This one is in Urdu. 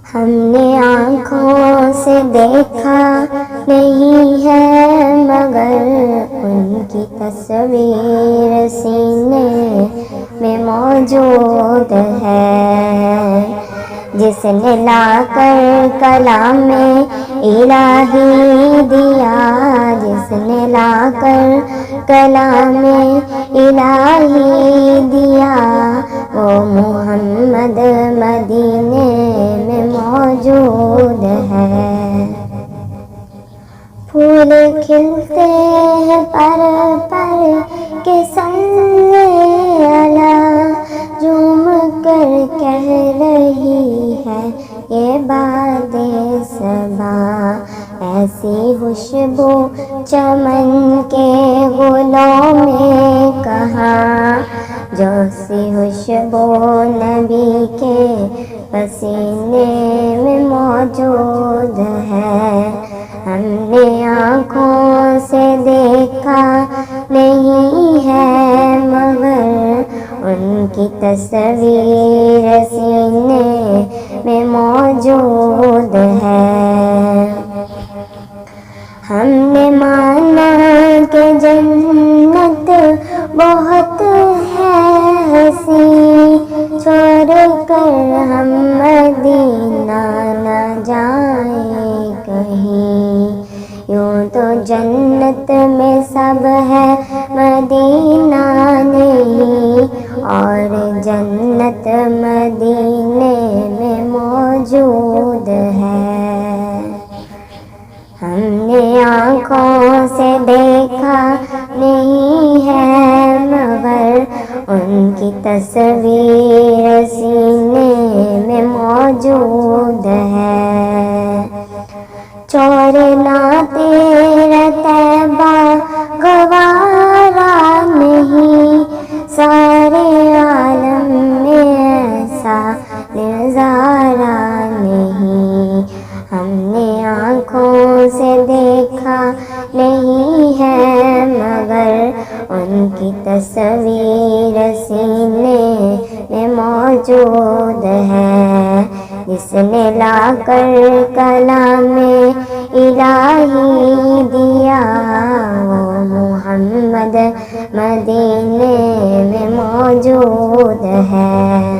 ہم نے آنکھوں سے دیکھا نہیں ہے مگر ان کی تصویر سینے میں موجود ہے، جس نے لا کر کلام الہی دیا، جس نے لا کر کلام الہی دیا، وہ محمد مدینے میں موجود ہے۔ پھول کھلتے ہیں پر کے صلی اللہ، جھوم کر کہہ رہی ہے یہ باد صبا، ایسی خوشبو چمن کے گلوں میں کہاں، جو سی خوشبو نبی کے پسینے میں موجود ہے۔ ہم نے آنکھوں سے دیکھا نہیں ہے مگر ان کی تصویر سینے میں موجود ہے۔ ہم نے مانا کہ جنت بہت ہے حسین، چھوڑ کر ہم مدینہ نہ جائیں کہیں، یوں تو جنت میں سب ہے مدینہ نہیں، اور جنت مدینے میں موجود ہے۔ ہم نے آنکھوں سے دیکھا نہیں ہے مگر ان کی تصویر سینے میں موجود ہے۔ چھوڑنا تیرا طیبہ گوارا نہیں، سارے عالم میں ایسا نظارہ نہیں، ہم نے آنکھوں سے دیکھا نہیں ہے مگر ان کی تصویر سینے میں موجود ہے، جس نے لا کر کلام الہی دیا، وہ محمد مدینے میں موجود ہے۔